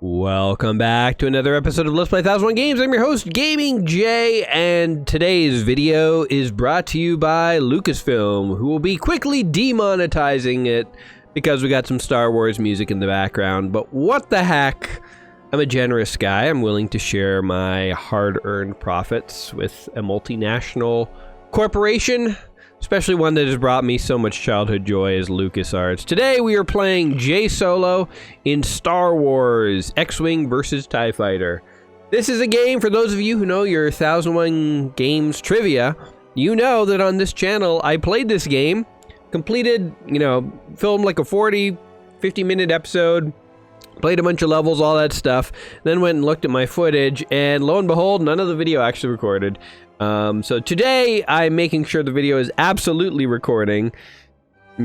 Welcome back to another episode of Let's Play 1001 Games. I'm your host, Gaming Jay, and today's video is brought to you by Lucasfilm, who will be quickly demonetizing it because we got some Star Wars music in the background. But what the heck? I'm a generous guy. I'm willing to share my hard-earned profits with a multinational corporation, especially one that has brought me so much childhood joy as LucasArts. Today we are playing Jay Solo in Star Wars X-Wing vs. TIE Fighter. This is a game, for those of you who know your 1001 Games trivia, you know that on this channel I played this game, completed, filmed like a 40, 50-minute episode, played a bunch of levels, all that stuff, then went and looked at my footage, and lo and behold, none of the video actually recorded. So today, I'm making sure the video is absolutely recording.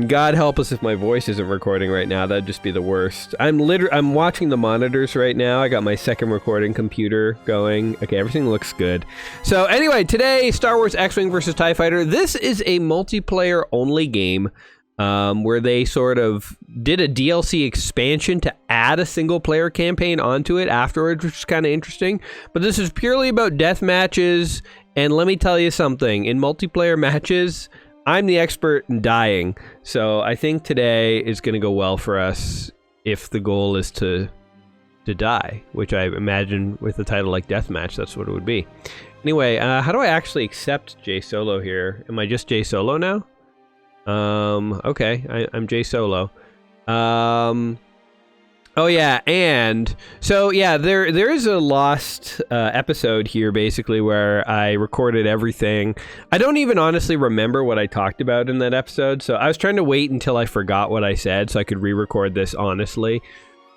God help us if my voice isn't recording right now. That'd just be the worst. I'm watching the monitors right now. I got my second recording computer going. Okay, everything looks good. So anyway, today, Star Wars X-Wing vs. TIE Fighter. This is a multiplayer-only game where they sort of did a DLC expansion to add a single-player campaign onto it afterwards, which is kind of interesting. But this is purely about death matches. And let me tell you something, in multiplayer matches, I'm the expert in dying. So I think today is going to go well for us if the goal is to die, which I imagine with a title like Deathmatch, that's what it would be. Anyway, how do I actually accept Jay Solo here? Am I just Jay Solo now? Okay, I'm Jay Solo. Oh yeah, and so yeah, there is a lost episode here basically where I recorded everything. I don't even honestly remember what I talked about in that episode, so I was trying to wait until I forgot what I said so I could re-record this honestly.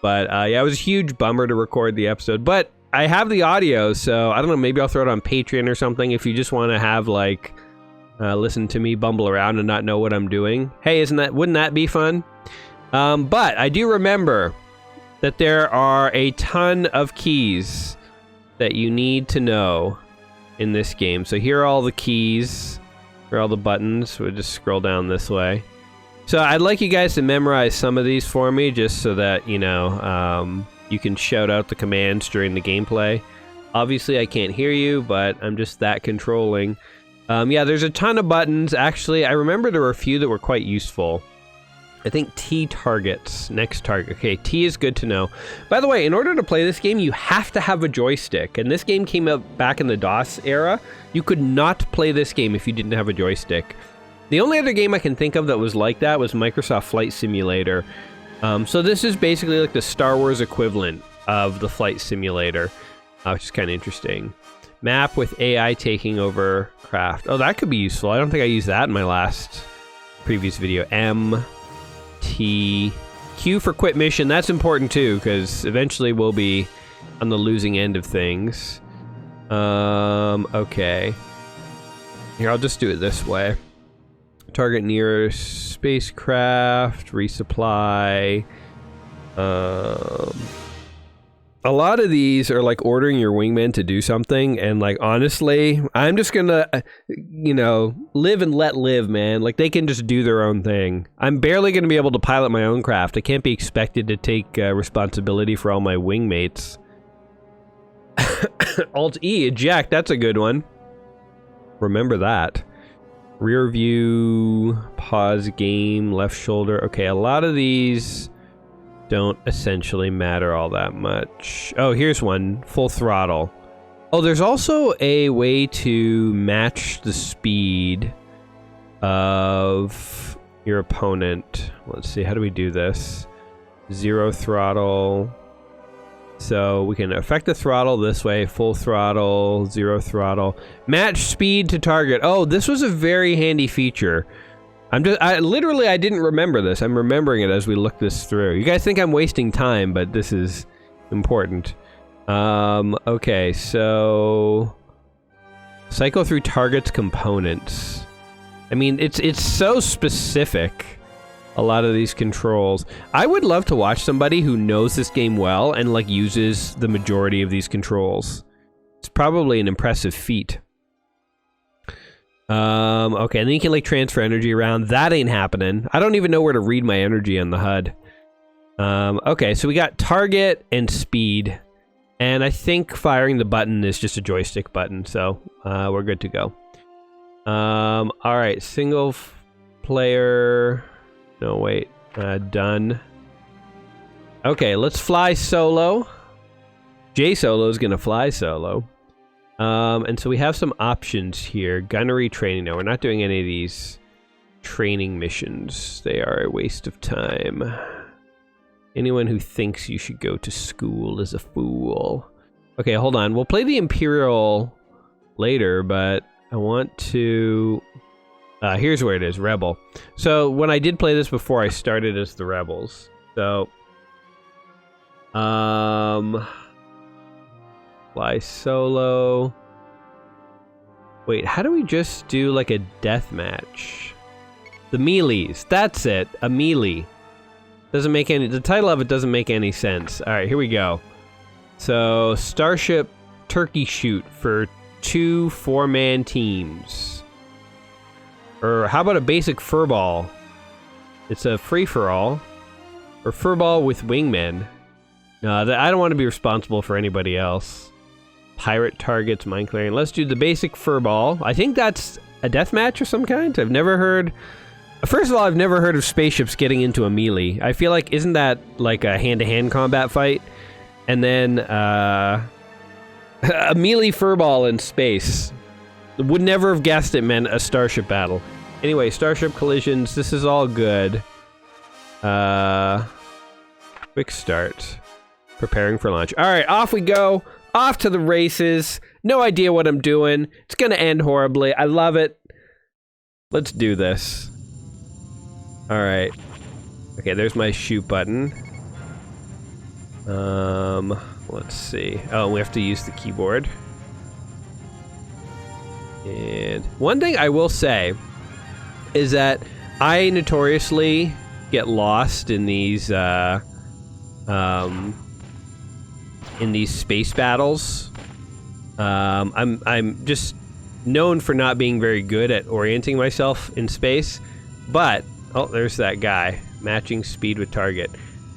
But yeah, it was a huge bummer to record the episode, but I have the audio, so I don't know, maybe I'll throw it on Patreon or something if you just want to have like listen to me bumble around and not know what I'm doing. Hey, wouldn't that be fun? But I do remember that there are a ton of keys that you need to know in this game. So here are all the keys, here are all the buttons. We'll just scroll down this way. So I'd like you guys to memorize some of these for me, just so that, you can shout out the commands during the gameplay. Obviously I can't hear you, but I'm just that controlling. Yeah, there's a ton of buttons. Actually, I remember there were a few that were quite useful. I think T targets, next target. Okay, T is good to know. By the way, in order to play this game, you have to have a joystick. And this game came out back in the DOS era. You could not play this game if you didn't have a joystick. The only other game I can think of that was like that was Microsoft Flight Simulator. So this is basically like the Star Wars equivalent of the Flight Simulator, which is kind of interesting. Map with AI taking over craft. Oh, that could be useful. I don't think I used that in my previous video. M. T. Q for quit mission. That's important too, because eventually we'll be on the losing end of things. Okay. Here, I'll just do it this way. Target nearest spacecraft, resupply. A lot of these are like ordering your wingmen to do something, and like honestly, I'm just gonna, live and let live, man. Like they can just do their own thing. I'm barely gonna be able to pilot my own craft. I can't be expected to take responsibility for all my wingmates. Alt-E, eject, that's a good one. Remember that. Rear view, pause game, left shoulder. Okay, a lot of these don't essentially matter all that much. Oh, here's one, full throttle. Oh, there's also a way to match the speed of your opponent. Let's see, how do we do this? Zero throttle. So we can affect the throttle this way, full throttle, zero throttle. Match speed to target. Oh, this was a very handy feature. I didn't remember this. I'm remembering it as we look this through. You guys think I'm wasting time, but this is important. Okay, so cycle through target's components. I mean, it's so specific, a lot of these controls. I would love to watch somebody who knows this game well and like uses the majority of these controls. It's probably an impressive feat. Okay, and then you can like transfer energy around. That ain't happening. I don't even know where to read my energy on the HUD. Okay, so we got target and speed. And I think firing the button is just a joystick button, so we're good to go. Alright, single player... No, wait. Done. Okay, let's fly solo. J Solo's gonna fly solo. And so we have some options here. Gunnery training. No, we're not doing any of these training missions. They are a waste of time. Anyone who thinks you should go to school is a fool. Okay, hold on. We'll play the Imperial later, but I want to... here's where it is, Rebel. So when I did play this before, I started as the Rebels. So... Fly solo... Wait, how do we just do like a death match? The melees, that's it, a melee. Doesn't make any, the title of it doesn't make any sense. Alright, here we go. So, Starship Turkey Shoot for 2 4-man teams. Or how about a basic furball? It's a free-for-all. Or furball with wingmen. No, I don't want to be responsible for anybody else. Pirate targets, mine clearing. Let's do the basic furball. I think that's a deathmatch of some kind. I've never heard... First of all, I've never heard of spaceships getting into a melee. I feel like, isn't that like a hand-to-hand combat fight? And then, a melee furball in space. Would never have guessed it meant a starship battle. Anyway, starship collisions, this is all good. Quick start. Preparing for launch. Alright, off we go. Off to the races. No idea what I'm doing. It's gonna end horribly. I love it. Let's do this. Alright. Okay, there's my shoot button. Let's see. Oh, we have to use the keyboard. And one thing I will say is that I notoriously get lost in these space battles. I'm just known for not being very good at orienting myself in space, but oh, there's that guy matching speed with target.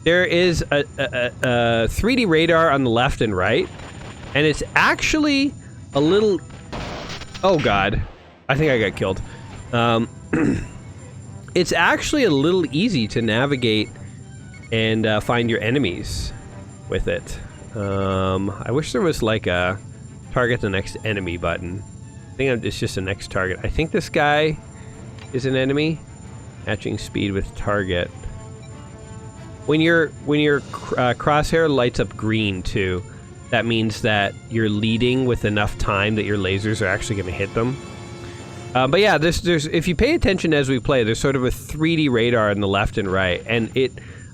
There is a 3D radar on the left and right, and it's actually a little... Oh god, I think I got killed. It's actually a little easy to navigate and find your enemies with it. I wish there was like a target the next enemy button. I think it's just a next target. I think this guy is an enemy. Matching speed with target. When your crosshair lights up green too, that means that you're leading with enough time that your lasers are actually going to hit them. But yeah, there's if you pay attention as we play, there's sort of a 3D radar on the left and right, and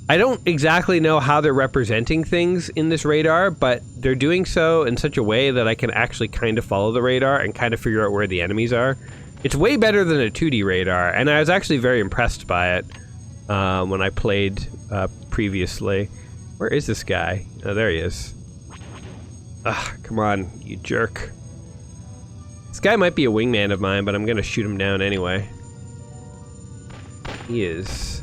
I don't exactly know how they're representing things in this radar, but they're doing so in such a way that I can actually kind of follow the radar and kind of figure out where the enemies are. It's way better than a 2D radar, and I was actually very impressed by it when I played previously. Where is this guy? Oh, there he is. Ugh, come on, you jerk. This guy might be a wingman of mine, but I'm gonna shoot him down anyway. He is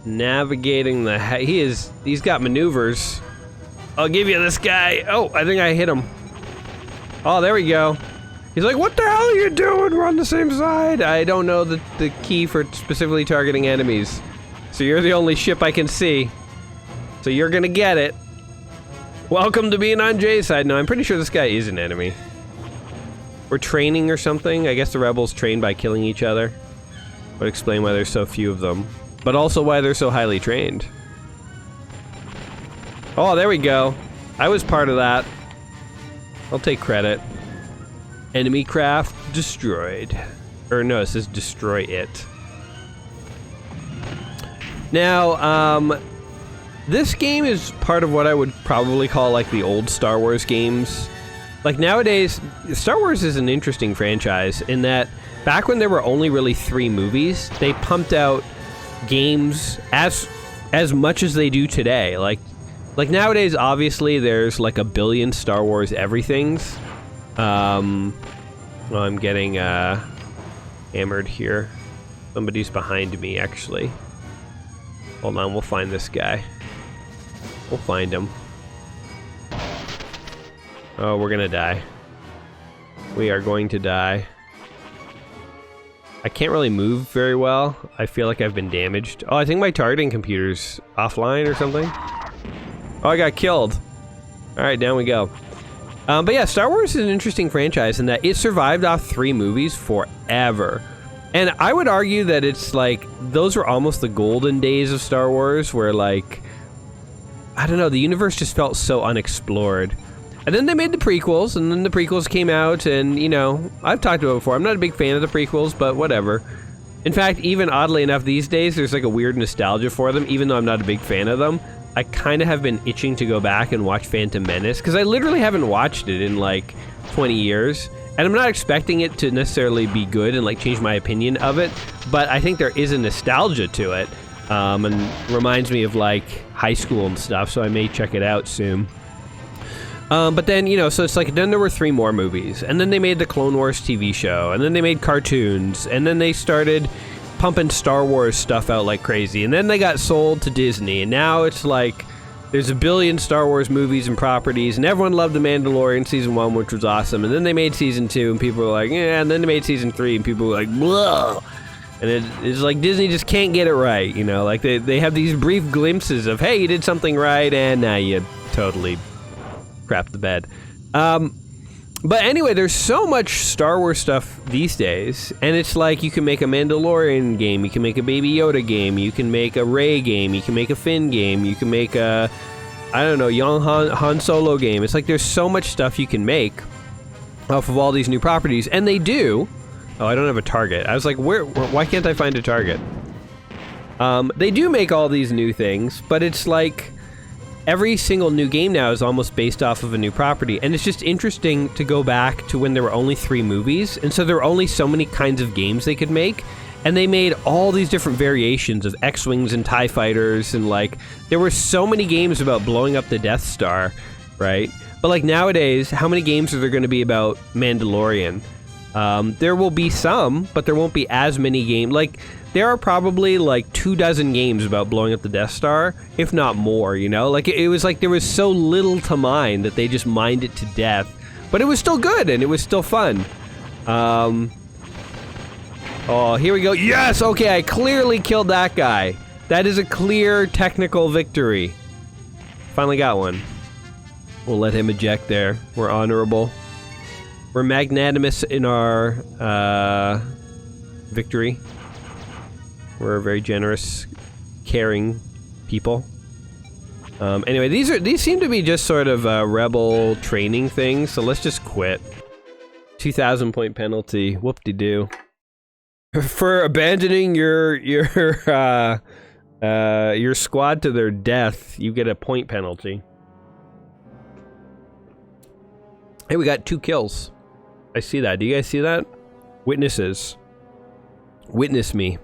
navigating the... He's got maneuvers. I'll give you this guy. Oh, I think I hit him. Oh, there we go. He's like, what the hell are you doing? We're on the same side. I don't know the key for specifically targeting enemies. So you're the only ship I can see. So you're gonna get it. Welcome to being on Jay's side. No, I'm pretty sure this guy is an enemy. We're training or something. I guess the rebels train by killing each other. Would explain why there's so few of them. But also why they're so highly trained. Oh, there we go. I was part of that. I'll take credit. Enemy craft destroyed. Or no, it says destroy it. Now, this game is part of what I would probably call like the old Star Wars games. Like nowadays, Star Wars is an interesting franchise in that back when there were only really 3 movies, they pumped out games as much as they do today. Like nowadays, obviously, there's like a billion Star Wars everythings. Well, I'm getting hammered here. Somebody's behind me, actually. Hold on, we'll find this guy. We'll find him. Oh, we're gonna die. We are going to die. I can't really move very well. I feel like I've been damaged. Oh, I think my targeting computer's offline or something. Oh, I got killed. Alright, down we go. But yeah, Star Wars is an interesting franchise in that it survived off 3 movies forever. And I would argue that it's like, those were almost the golden days of Star Wars, where like, I don't know, the universe just felt so unexplored. And then they made the prequels, and then the prequels came out, and, you know, I've talked about it before, I'm not a big fan of the prequels, but whatever. In fact, even oddly enough these days, there's like a weird nostalgia for them, even though I'm not a big fan of them. I kind of have been itching to go back and watch Phantom Menace, because I literally haven't watched it in like 20 years. And I'm not expecting it to necessarily be good and like change my opinion of it, but I think there is a nostalgia to it, and reminds me of like high school and stuff, so I may check it out soon. But then, you know, so it's like, then there were 3 more movies, and then they made the Clone Wars TV show, and then they made cartoons, and then they started pumping Star Wars stuff out like crazy, and then they got sold to Disney, and now it's like, there's a billion Star Wars movies and properties, and everyone loved The Mandalorian Season 1, which was awesome, and then they made Season 2, and people were like, yeah, and then they made Season 3, and people were like, blah! And it's like Disney just can't get it right, you know, like they have these brief glimpses of, hey, you did something right, and now you totally crap the bed. But anyway, there's so much Star Wars stuff these days, and it's like you can make a Mandalorian game, you can make a Baby Yoda game, you can make a Rey game, you can make a Finn game, you can make a, I don't know, young Han Solo game. It's like there's so much stuff you can make off of all these new properties, and they do. Oh, I don't have a target. I was like, why can't I find a target? They do make all these new things, but it's like, every single new game now is almost based off of a new property, and it's just interesting to go back to when there were only 3 movies, and so there were only so many kinds of games they could make, and they made all these different variations of X-Wings and TIE Fighters, and like, there were so many games about blowing up the Death Star, right? But like nowadays, how many games are there going to be about Mandalorian? There will be some, but there won't be as many games. Like, there are probably like 24 games about blowing up the Death Star, if not more, you know? Like, it was like there was so little to mine that they just mined it to death. But it was still good, and it was still fun. Oh, here we go. Yes! Okay, I clearly killed that guy. That is a clear technical victory. Finally got one. We'll let him eject there. We're honorable. We're magnanimous in our victory. We're a very generous, caring people. Anyway, these seem to be just sort of rebel training things, so let's just quit. 2,000 point penalty. Whoop-de-doo. For abandoning your squad to their death, you get a point penalty. Hey, we got 2 kills. I see that. Do you guys see that? Witnesses. Witness me.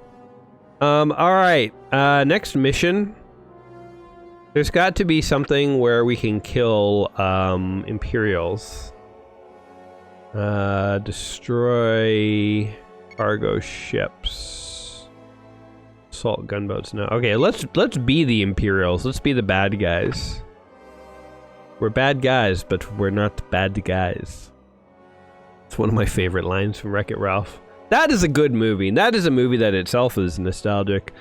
Alright. Next mission. There's got to be something where we can kill, Imperials. Destroy cargo ships. Assault gunboats. No. Okay, let's be the Imperials. Let's be the bad guys. We're bad guys, but we're not bad guys. It's one of my favorite lines from Wreck-It Ralph. That is a good movie. That is a movie that itself is nostalgic.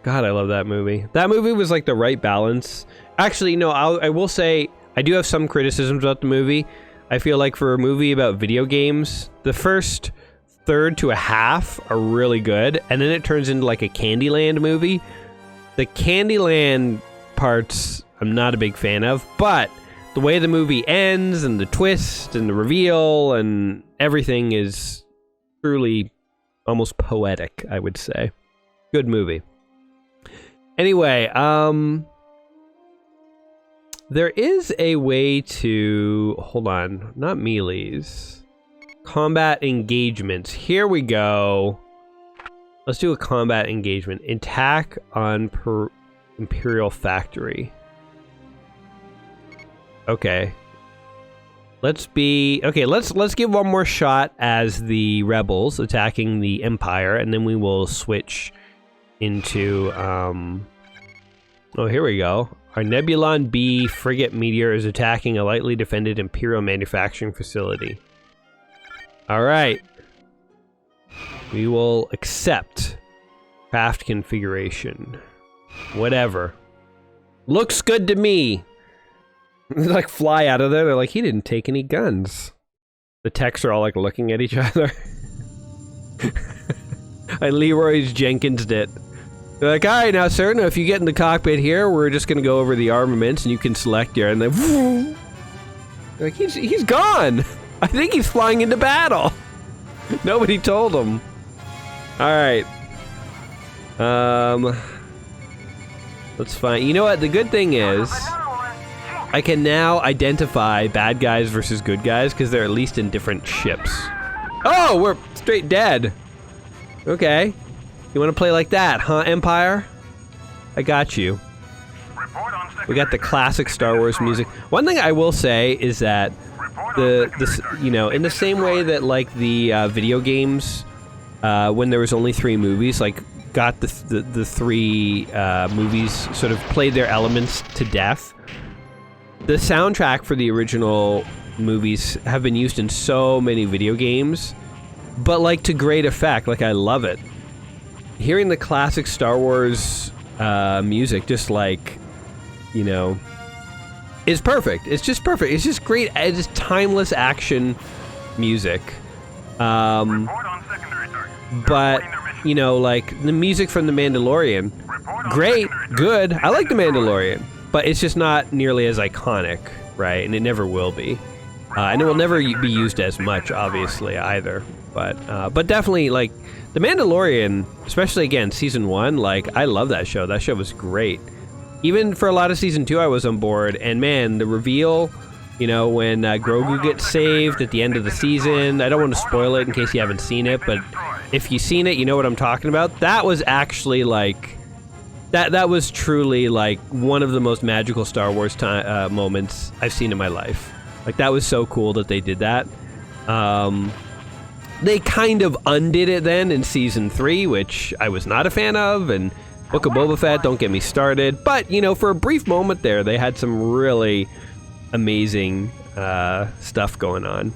God, I love that movie. That movie was like the right balance. Actually, no, I will say, I do have some criticisms about the movie. I feel like for a movie about video games, the first third to a half are really good, and then it turns into like a Candyland movie. The Candyland parts, I'm not a big fan of, but the way the movie ends, and the twist, and the reveal, and everything is truly almost poetic, I would say. Good movie. Anyway, there is a way to, hold on, not melees. Combat engagements. Here we go. Let's do a combat engagement. Attack on Imperial Factory. Okay. Let's be okay. Let's give one more shot as the rebels attacking the Empire, and then we will switch into. Oh, here we go. Our Nebulon B frigate meteor is attacking a lightly defended Imperial manufacturing facility. All right. We will accept craft configuration. Whatever. Looks good to me. They like fly out of there. They're like, he didn't take any guns. The techs are all like looking at each other. I Leroy's Jenkins'd it. They're like, all right, now, sir, now if you get in the cockpit here, we're just gonna go over the armaments and you can select your, and then, like, he's gone. I think he's flying into battle. Nobody told him. All right. Let's find, you know what, the good thing is, I can now identify bad guys versus good guys because they're at least in different ships. Oh, we're straight dead. Okay. You want to play like that, huh, Empire? I got you. We got the classic Star Wars music. One thing I will say is that you know, in the same way that like the video games, when there was only 3 movies, like got the 3 movies sort of played their elements to death. The soundtrack for the original movies have been used in so many video games, but like to great effect. Like I love it. Hearing the classic Star Wars music, just like, you know, is perfect. It's just perfect. It's just great. It's timeless action music. But, you know, like the music from The Mandalorian, great, good. I like The Mandalorian, but it's just not nearly as iconic, right? And it never will be. And it will never be used as much, obviously, either. But definitely, like, The Mandalorian, especially, again, Season 1, like, I love that show. That show was great. Even for a lot of Season 2, I was on board. And, man, the reveal, you know, when Grogu gets saved at the end of the season, I don't want to spoil it in case you haven't seen it, but if you've seen it, you know what I'm talking about. That was actually, like, that was truly, like, one of the most magical Star Wars moments I've seen in my life. Like, that was so cool that they did that. They kind of undid it then in Season 3, which I was not a fan of, and Book of Boba Fett, don't get me started. But, you know, for a brief moment there, they had some really amazing stuff going on.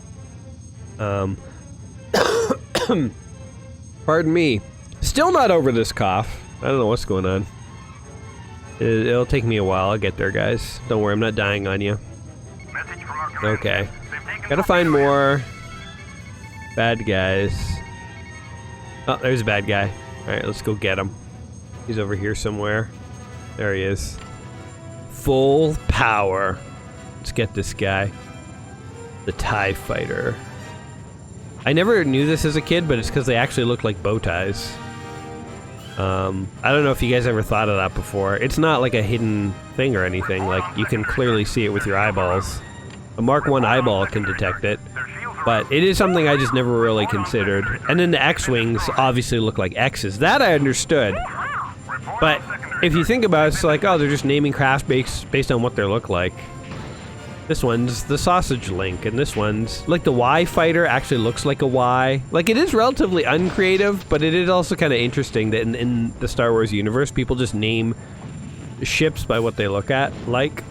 Pardon me. Still not over this cough. I don't know what's going on. It'll take me a while. I'll get there, guys. Don't worry, I'm not dying on you. Okay. Gotta find more bad guys. Oh, there's a bad guy. Alright, let's go get him. He's over here somewhere. There he is. Full power. Let's get this guy. The TIE Fighter. I never knew this as a kid, but it's because they actually look like bow ties. I don't know if you guys ever thought of that before. It's not like a hidden thing or anything. Like, you can clearly see it with your eyeballs. A Mark I eyeball can detect it. But it is something I just never really considered. And then the X-Wings obviously look like X's. That I understood. But if you think about it, it's like, oh, they're just naming crafts based on what they look like. This one's the Sausage Link, and this one's... like, the Y Fighter actually looks like a Y. Like, it is relatively uncreative, but it is also kind of interesting that in the Star Wars universe, people just name ships by what they look at, like.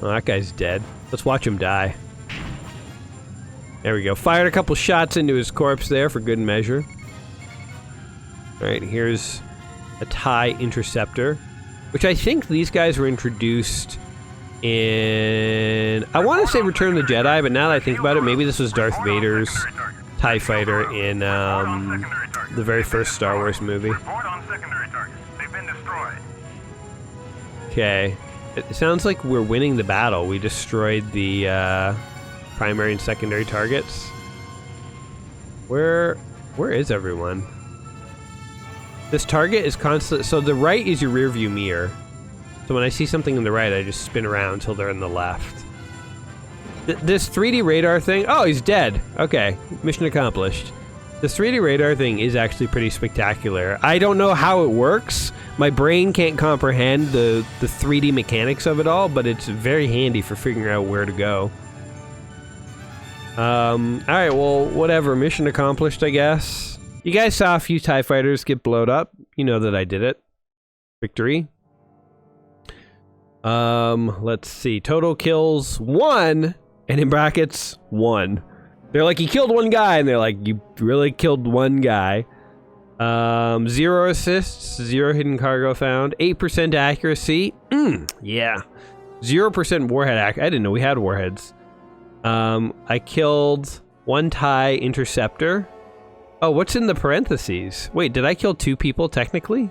Oh, that guy's dead. Let's watch him die. There we go. Fired a couple shots into his corpse there for good measure. Alright, here's a TIE Interceptor, which I think these guys were introduced in... I want to say Return of the Jedi, but now that I think about it, maybe this was Darth Vader's TIE Fighter in the very first Star Wars movie. Okay. It sounds like we're winning the battle. We destroyed the primary and secondary targets. Where is everyone? This target is constant. So the right is your rear view mirror. So when I see something in the right, I just spin around until they're in the left. This 3D radar thing... oh, he's dead. Okay, mission accomplished. This 3D radar thing is actually pretty spectacular. I don't know how it works. My brain can't comprehend the 3D mechanics of it all, but it's very handy for figuring out where to go. Alright, well, whatever. Mission accomplished, I guess. You guys saw a few TIE fighters get blowed up. You know that I did it. Victory. Let's see. Total kills 1, and in brackets, 1. They're like, you killed 1 guy, and they're like, you really killed 1 guy. 0 assists, 0 hidden cargo found, 8% accuracy. Yeah. 0% warhead I didn't know we had warheads. I killed 1 TIE interceptor. Oh, what's in the parentheses? Wait, did I kill 2 people technically?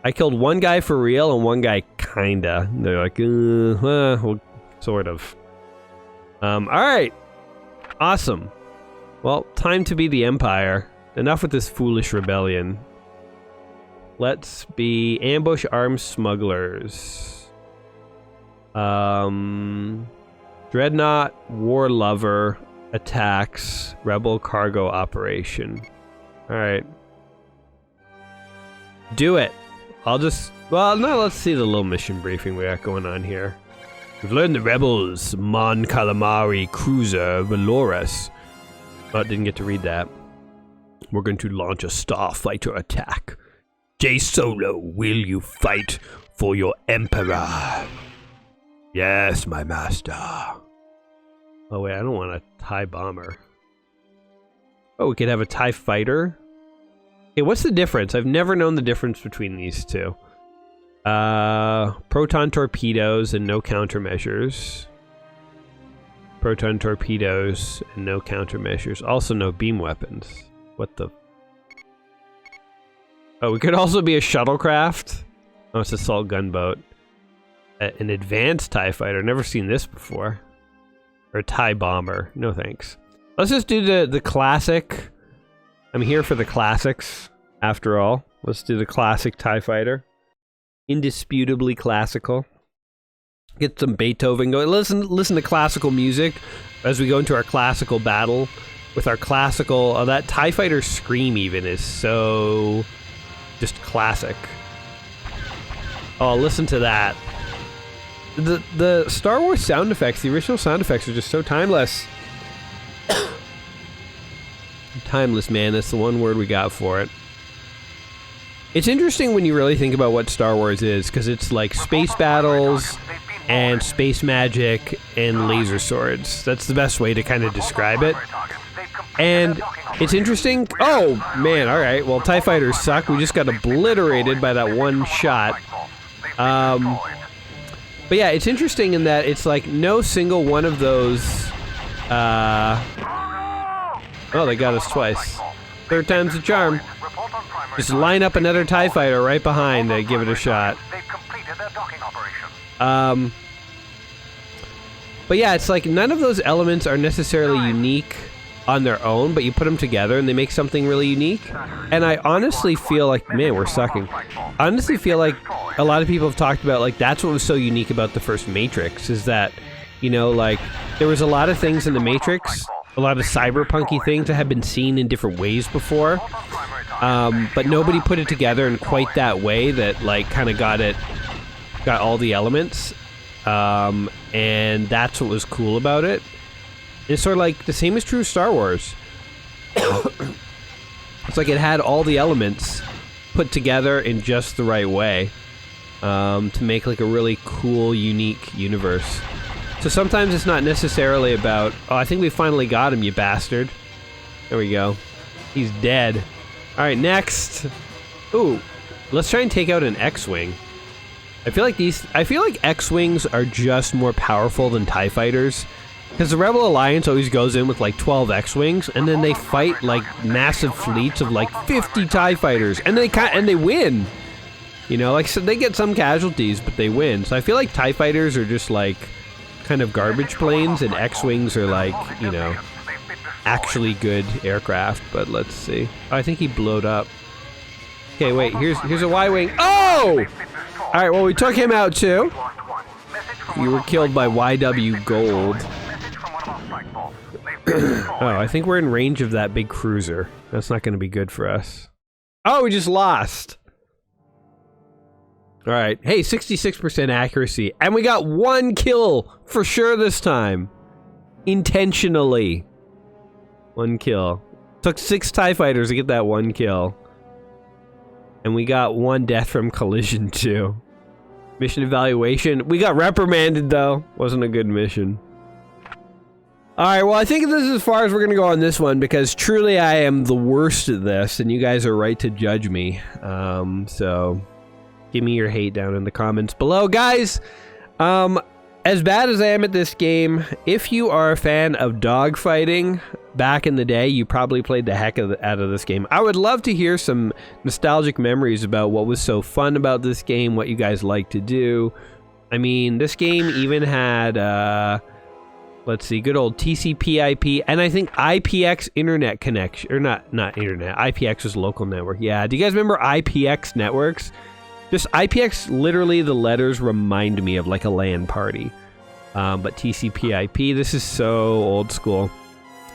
I killed 1 guy for real and 1 guy kinda. They're like, well, sort of. Alright. Awesome. Well, time to be the Empire. Enough with this foolish rebellion. Let's be ambush armed smugglers. Dreadnought war lover attacks rebel cargo operation. Alright. Do it. Well, no, let's see the little mission briefing we got going on here. We've learned the rebels' Mon Calamari cruiser Valorous. Oh, didn't get to read that. We're going to launch a starfighter attack. J Solo, will you fight for your Emperor? Yes, my master. Oh wait, I don't want a TIE bomber. Oh, we could have a TIE fighter? Okay, what's the difference? I've never known the difference between these two. Proton torpedoes and no countermeasures. Proton torpedoes and no countermeasures. Also no beam weapons. What the... Oh, we could also be a shuttlecraft. Oh, it's an assault gunboat. An advanced TIE fighter. Never seen this before. Or a TIE bomber. No thanks. Let's just do the classic. I'm here for the classics, after all. Let's do the classic TIE fighter. Indisputably classical. Get some Beethoven going. Listen to classical music as we go into our classical battle. With our classical... that TIE fighter scream even is so... just classic. Oh, listen to that. The Star Wars sound effects, the original sound effects are just so timeless. Timeless, man. That's the one word we got for it. It's interesting when you really think about what Star Wars is, because it's like space battles and space magic and laser swords. That's the best way to kind of describe it. And it's interesting. Oh, man. All right. Well, TIE fighters suck. We just got obliterated by that one shot. But yeah, it's interesting in that it's like no single one of those... Oh, they got us twice. 3rd time's the charm. Just line up another TIE fighter right behind to give it a shot. But yeah, it's like none of those elements are necessarily unique on their own, but you put them together and they make something really unique. And I honestly feel like, man, we're sucking. I honestly feel like a lot of people have talked about, like, that's what was so unique about the first Matrix, is that, you know, like, there was a lot of things in the Matrix, a lot of cyberpunky things that had been seen in different ways before, but nobody put it together in quite that way that, like, kind of got all the elements, and that's what was cool about it. It's sort of like, the same is true of Star Wars. It's like it had all the elements put together in just the right way, to make like a really cool, unique universe. So sometimes it's not necessarily about, oh, I think we finally got him, you bastard. There we go. He's dead. Alright, next. Ooh, let's try and take out an X-Wing. I feel like X-Wings are just more powerful than TIE fighters. Because the Rebel Alliance always goes in with like 12 X-Wings, and then they fight like massive fleets of like 50 TIE fighters, and they win. You know, like, so they get some casualties, but they win. So I feel like TIE fighters are just like kind of garbage planes, and X-Wings are like, you know, actually good aircraft. But let's see. Oh, I think he blowed up. Okay, wait. Here's a Y-wing. Oh! All right. Well, we took him out too. You were killed by YW Gold. Oh, I think we're in range of that big cruiser. That's not going to be good for us. Oh, we just lost. All right. Hey, 66% accuracy. And we got 1 kill for sure this time. Intentionally. 1 kill. Took 6 TIE fighters to get that 1 kill. And we got 1 death from collision too. Mission evaluation. We got reprimanded though. Wasn't a good mission. Alright, well I think this is as far as we're gonna go on this one because truly I am the worst at this and you guys are right to judge me. So give me your hate down in the comments below. Guys, as bad as I am at this game, if you are a fan of dogfighting, back in the day, you probably played the heck out of this game. I would love to hear some nostalgic memories about what was so fun about this game, what you guys like to do. I mean, this game even had, let's see, good old TCP/IP, and I think IPX internet connection, or not internet, IPX was local network. Yeah, do you guys remember IPX networks? Just IPX, literally the letters remind me of like a LAN party. But TCP/IP, this is so old school.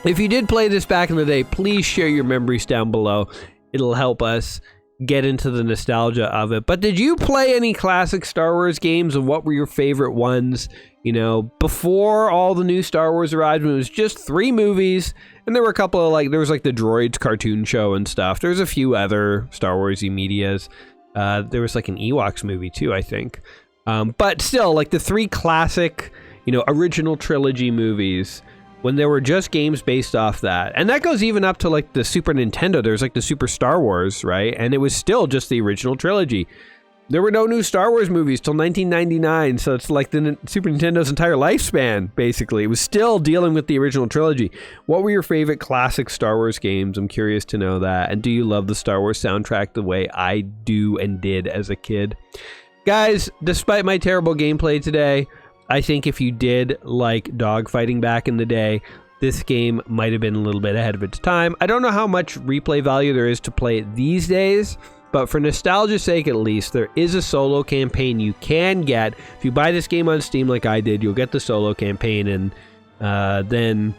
If you did play this back in the day, please share your memories down below. It'll help us get into the nostalgia of it. But did you play any classic Star Wars games, and what were your favorite ones? You know, before all the new Star Wars arrived, when it was just 3 movies, and there were a couple of like, there was like the Droids cartoon show and stuff. There's a few other Star Wars-y medias. There was like an Ewoks movie too, I think. But still, like the 3 classic, you know, original trilogy movies, when there were just games based off that. And that goes even up to like the Super Nintendo. There's like the Super Star Wars, right? And it was still just the original trilogy. There were no new Star Wars movies till 1999, so it's like the Super Nintendo's entire lifespan, basically. It was still dealing with the original trilogy. What were your favorite classic Star Wars games? I'm curious to know that. And do you love the Star Wars soundtrack the way I do and did as a kid? Guys, despite my terrible gameplay today, I think if you did like dogfighting back in the day, this game might have been a little bit ahead of its time. I don't know how much replay value there is to play it these days, but for nostalgia's sake at least, there is a solo campaign you can get. If you buy this game on Steam like I did, you'll get the solo campaign, and then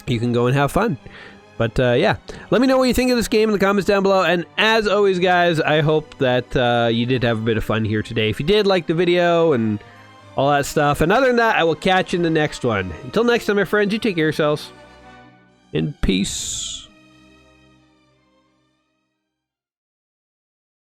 you can go and have fun. But yeah, let me know what you think of this game in the comments down below. And as always, guys, I hope that you did have a bit of fun here today. If you did like the video and all that stuff. And other than that, I will catch you in the next one. Until next time, my friends, you take care of yourselves. And peace.